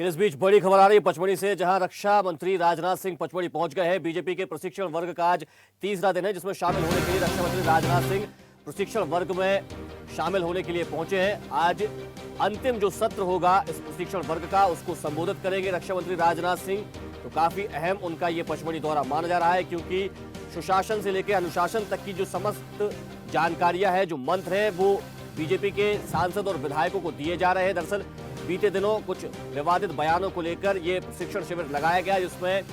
इस बीच बड़ी खबर आ रही है पचमढ़ी से, जहां रक्षा मंत्री राजनाथ सिंह पचमढ़ी पहुंच गए हैं। बीजेपी के प्रशिक्षण वर्ग का आज तीसरा दिन है, जिसमें शामिल होने के लिए रक्षा मंत्री राजनाथ सिंह प्रशिक्षण वर्ग में शामिल होने के लिए पहुंचे हैं। आज अंतिम जो सत्र होगा इस प्रशिक्षण वर्ग का, उसको संबोधित करेंगे रक्षा मंत्री राजनाथ सिंह। तो काफी अहम उनका ये पचमढ़ी दौरा माना जा रहा है, क्योंकि सुशासन से लेकर अनुशासन तक की जो समस्त जानकारियां है, जो मंत्र है, वो बीजेपी के सांसद और विधायकों को दिए जा रहे हैं। दरअसल बीते दिनों कुछ विवादित बयानों को लेकर यह प्रशिक्षण शिविर लगाया गया, जिसमें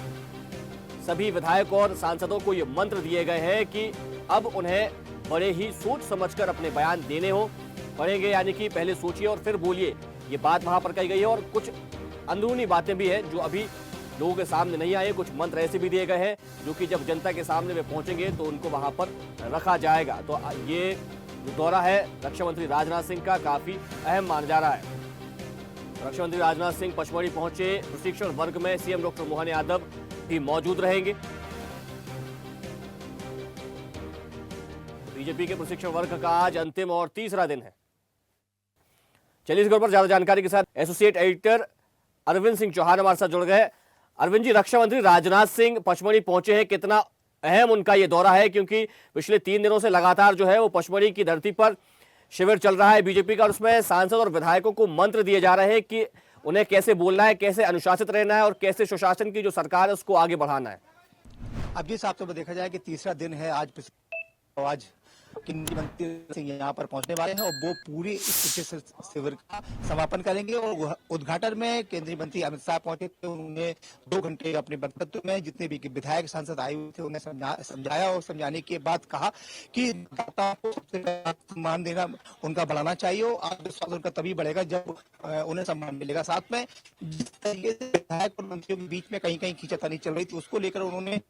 सभी विधायकों और सांसदों को ये मंत्र दिए गए हैं कि अब उन्हें बड़े ही सोच समझकर अपने बयान देने हो पड़ेंगे, यानी कि पहले सोचिए और फिर बोलिए। ये बात वहां पर कही गई है और कुछ अंदरूनी बातें भी हैं जो अभी लोगों के सामने नहीं आए। कुछ मंत्र ऐसे भी दिए गए हैं जो कि जब जनता के सामने वे पहुंचेंगे तो उनको वहां पर रखा जाएगा। तो ये जो दौरा है रक्षा मंत्री राजनाथ सिंह का, काफी अहम माना जा रहा है। रक्षा मंत्री राजनाथ सिंह पचमढ़ी पहुंचे। प्रशिक्षण वर्ग में सीएम डॉक्टर मोहन यादव भी मौजूद रहेंगे। बीजेपी के प्रशिक्षण वर्ग का आज अंतिम और तीसरा दिन है। चलिए इस खबर पर ज्यादा जानकारी के साथ एसोसिएट एडिटर अरविंद सिंह चौहान हमारे साथ जुड़ गए। अरविंद जी, रक्षा मंत्री राजनाथ सिंह पचमढ़ी पहुंचे हैं, कितना अहम उनका यह दौरा है, क्योंकि पिछले 3 दिनों से लगातार जो है वो पचमढ़ी की धरती पर शिविर चल रहा है बीजेपी का, और उसमें सांसद और विधायकों को मंत्र दिए जा रहे हैं कि उन्हें कैसे बोलना है, कैसे अनुशासित रहना है और कैसे सुशासन की जो सरकार है उसको आगे बढ़ाना है। अब जिस हिसाब से देखा जाए कि तीसरा दिन है आज केंद्रीय मंत्री सिंह यहाँ पर पहुंचने वाले हैं और वो पूरी इस शिविर का समापन करेंगे। और उद्घाटन में केंद्रीय मंत्री अमित शाह पहुंचे थे। उन्होंने 2 घंटे अपने वक्तव्य में जितने भी विधायक सांसद आए हुए थे उन्हें समझाया और समझाने के बाद कहा कि दाताओं को सबसे सम्मान देना उनका बढ़ाना चाहिए और आत्मविश्वास उनका तभी बढ़ेगा जब उन्हें सम्मान मिलेगा। साथ में जिस तरीके से विधायक और मंत्रियों के बीच में कहीं कहीं खींचातानी चल रही थी, उसको लेकर उन्होंने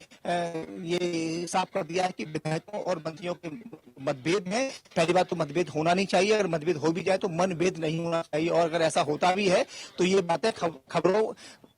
ये साफ कर दिया है कि विधायकों और मंत्रियों के मतभेद है। पहली बात तो मतभेद होना नहीं चाहिए, अगर मतभेद हो भी जाए तो मनभेद नहीं होना चाहिए, और अगर ऐसा होता भी है तो ये बातें खबरों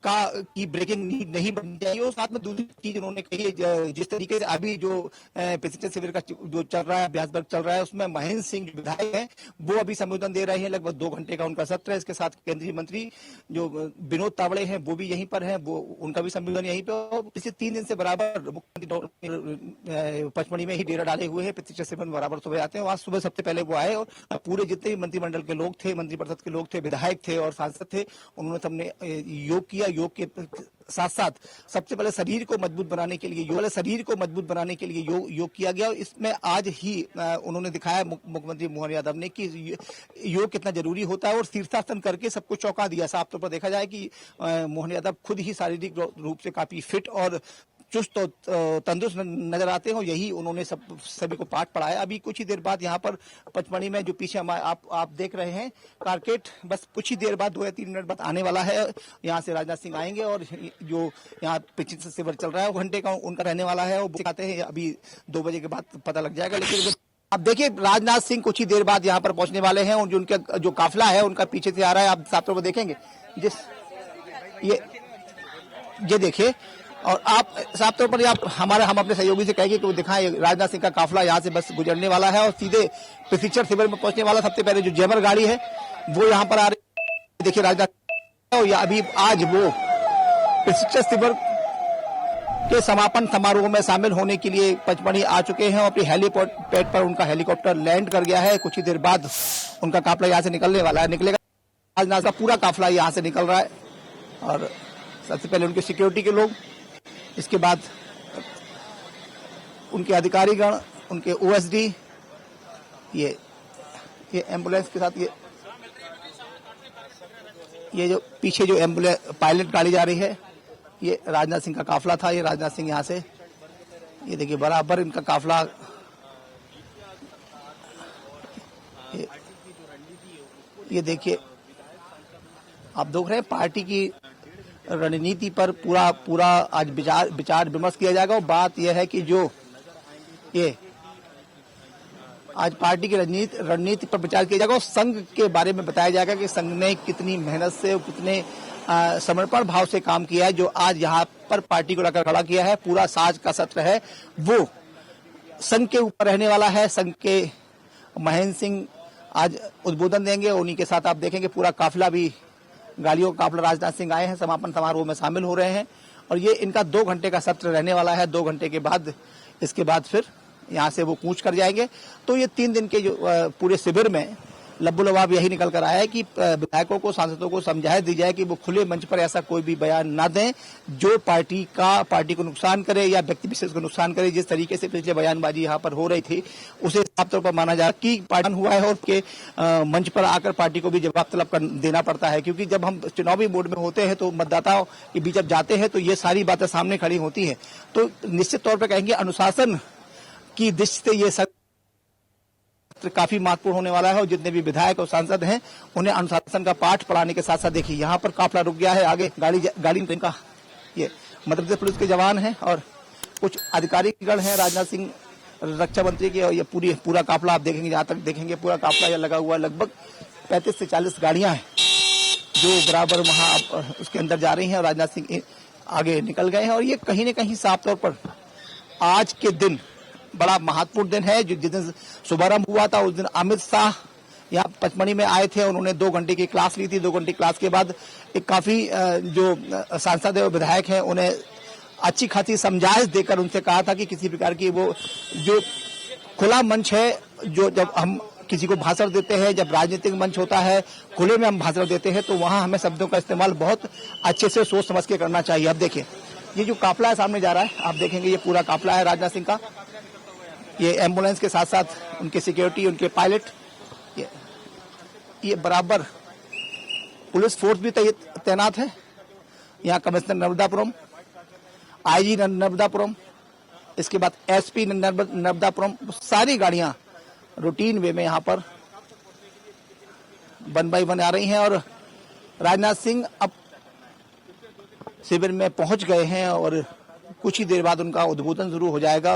की ब्रेकिंग न्यूज नहीं बननी चाहिए। और साथ में दूसरी चीज उन्होंने कही है, जिस तरीके से अभी जो प्रशिक्षण शिविर का जो चल रहा है, अभ्यास वर्ग चल रहा है, उसमें महेंद्र सिंह जो विधायक हैं वो अभी संबोधन दे रहे हैं। लगभग 2 घंटे का उनका सत्र है। इसके साथ केंद्रीय मंत्री जो विनोद तावड़े हैं वो भी यहीं पर हैं, वो उनका भी संबोधन यहीं पे। पिछले 3 दिन से बराबर मुख्यमंत्री पचमढ़ी में ही डेरा डाले हुए हैं। प्रशिक्षण शिविर में बराबर सुबह आते हैं। आज सुबह सबसे पहले वो आए और पूरे जितने भी मंत्रिमंडल के लोग थे, मंत्रिपरिषद के लोग थे, विधायक थे और सांसद थे, उन्होंने सबने योग किया। योग के साथ साथ सबसे पहले शरीर को मजबूत बनाने के लिए योग किया गया। इसमें आज ही उन्होंने दिखाया मुख्यमंत्री मोहन यादव ने कि योग कितना जरूरी होता है और शीर्षासन करके सबको चौंका दिया। साफ तौर पर देखा जाए कि मोहन यादव खुद ही शारीरिक रूप से काफी फिट और चुस्त और तंदुरुस्त नजर आते हैं और यही उन्होंने सभी को पाठ पढ़ाया। अभी कुछ ही देर बाद यहाँ पर पचमढ़ी में जो पीछे आप देख रहे हैं कारकेट, बस कुछ ही देर बाद 2 या 3 मिनट बाद आने वाला है। यहाँ से राजनाथ सिंह आएंगे और जो यहाँ प्रशिक्षण शिविर चल रहा है वो घंटे का उनका रहने वाला है। वो दिखाते हैं अभी 2 बजे के बाद पता लग जाएगा। लेकिन अब देखिए राजनाथ सिंह कुछ ही देर बाद यहाँ पर पहुंचने वाले हैं और जो उनका जो काफिला है उनका पीछे से आ रहा है। आप साफ तौर पर देखेंगे ये देखिए, और आप साफ तौर पर आप हम अपने सहयोगी से कहेंगे कि वो दिखाएं। राजनाथ सिंह का काफिला यहाँ से बस गुजरने वाला है और सीधे प्रशिक्षण शिविर में पहुंचने वाला। सबसे पहले जो जैमर गाड़ी है वो यहाँ पर आ रही है। देखिए राजनाथ अभी आज वो प्रशिक्षण शिविर के समापन समारोह में शामिल होने के लिए पचमढ़ी आ चुके हैं और अपनी हेलीपैड पर उनका हेलीकॉप्टर लैंड कर गया है। कुछ ही देर बाद उनका काफिला यहाँ से निकलने वाला है। निकलेगा राजनाथ का पूरा काफिला यहाँ से निकल रहा है और सबसे पहले उनके सिक्योरिटी के लोग, इसके बाद उनके अधिकारीगण, उनके ओएसडी, ये एम्बुलेंस के साथ ये जो पीछे जो एम्बुलेंस पायलट गाड़ी जा रही है, ये राजनाथ सिंह का काफिला था। ये राजनाथ सिंह यहाँ से ये देखिए बराबर इनका काफिला ये देखिए आप देख रहे हैं। पार्टी की रणनीति पर पूरा आज विचार विमर्श किया जाएगा। और बात यह है कि जो ये आज पार्टी की रणनीति पर विचार किया जाएगा और संघ के बारे में बताया जाएगा कि संघ ने कितनी मेहनत से, कितने समर्पण भाव से काम किया है, जो आज यहाँ पर पार्टी को लेकर खड़ा किया है। पूरा साज का सत्र है वो संघ के ऊपर रहने वाला है। संघ के महेंद्र सिंह आज उद्बोधन देंगे। उन्हीं के साथ आप देखेंगे पूरा काफिला भी गाड़ियों का काफला राजनाथ सिंह आए हैं, समापन समारोह में शामिल हो रहे हैं और ये इनका 2 घंटे का सत्र रहने वाला है। 2 घंटे के बाद इसके बाद फिर यहाँ से वो कूच कर जाएंगे। तो ये 3 दिन के जो पूरे शिविर में लब्बो-लबाब यही निकल कर आया है कि विधायकों को, सांसदों को समझाया दी जाए कि वो खुले मंच पर ऐसा कोई भी बयान ना दें जो पार्टी को नुकसान करे या व्यक्ति विशेष को नुकसान करे। जिस तरीके से पिछले बयानबाजी यहाँ पर हो रही थी उसे साफ तौर पर माना जाए कि पार्टी हुआ है और के मंच पर आकर पार्टी को भी जवाब तलब देना पड़ता है, क्योंकि जब हम चुनावी मोड में होते हैं तो मतदाताओं के बीच जब जाते हैं तो ये सारी बातें सामने खड़ी होती है। तो निश्चित तौर पर कहेंगे अनुशासन की दृष्टि से ये काफी महत्वपूर्ण होने वाला है और जितने भी विधायक और सांसद हैं उन्हें अनुशासन का पाठ पढ़ाने के साथ साथ देखिए यहाँ पर काफला रुक गया है। आगे गाड़ी का ये मध्य प्रदेश पुलिस के जवान हैं और कुछ अधिकारीगण हैं, राजनाथ सिंह रक्षा मंत्री के, और ये पूरा काफला आप देखेंगे, जहाँ तक देखेंगे पूरा काफला यह लगा हुआ, लगभग 35 से 40 गाड़ियां हैं जो बराबर वहां उसके अंदर जा रही हैं और राजनाथ सिंह आगे निकल गए हैं। और ये कहीं न कहीं साफ तौर पर आज के दिन बड़ा महत्वपूर्ण दिन है। जो जिस दिन शुभारंभ हुआ था उस दिन अमित शाह यहाँ पचमढ़ी में आए थे, उन्होंने 2 घंटे की क्लास ली थी। 2 घंटे क्लास के बाद एक काफी जो सांसद है विधायक हैं उन्हें अच्छी खासी समझाइश देकर उनसे कहा था कि किसी प्रकार की वो जो खुला मंच है, जो जब हम किसी को भाषण देते हैं, जब राजनीतिक मंच होता है, खुले में हम भाषण देते हैं तो वहां हमें शब्दों का इस्तेमाल बहुत अच्छे से सोच समझ के करना चाहिए। अब देखिए ये जो काफला है सामने जा रहा है, आप देखेंगे ये पूरा काफला है राजनाथ सिंह का। ये एम्बुलेंस के साथ साथ उनके सिक्योरिटी, उनके पायलट, ये बराबर पुलिस फोर्स भी तैनात है। यहाँ कमिश्नर नर्मदापुरम, आईजी नर्मदापुरम, इसके बाद एसपी नर्मदापुरम, सारी गाड़ियां रूटीन वे में यहाँ पर 1 बाय 1 आ रही हैं और राजनाथ सिंह अब शिविर में पहुंच गए हैं और कुछ ही देर बाद उनका उद्बोधन शुरू हो जाएगा।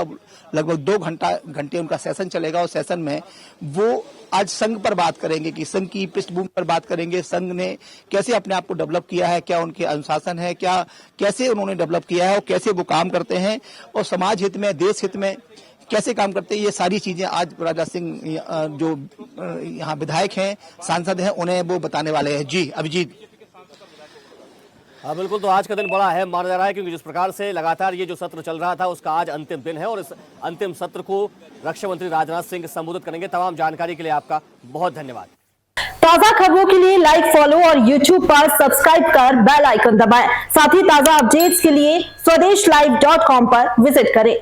लगभग 2 घंटे उनका सेशन चलेगा और सेशन में वो आज संघ पर बात करेंगे कि संघ की पृष्ठभूमि पर बात करेंगे, संघ ने कैसे अपने आप को डेवलप किया है, क्या उनके अनुशासन है, क्या कैसे उन्होंने डेवलप किया है और कैसे वो काम करते हैं और समाज हित में, देश हित में कैसे काम करते हैं। ये सारी चीजें आज राजनाथ सिंह जो यहाँ विधायक हैं, सांसद हैं, उन्हें वो बताने वाले हैं। जी अभिजीत। हाँ बिल्कुल, तो आज का दिन बड़ा अहम माना जा रहा है क्योंकि जिस प्रकार से लगातार ये जो सत्र चल रहा था उसका आज अंतिम दिन है और इस अंतिम सत्र को रक्षा मंत्री राजनाथ सिंह संबोधित करेंगे। तमाम जानकारी के लिए आपका बहुत धन्यवाद। ताजा खबरों के लिए लाइक, फॉलो और YouTube पर सब्सक्राइब कर बेल आइकन दबाएं। साथ ही ताजा अपडेट्स के लिए स्वदेशलाइव.com पर विजिट करें।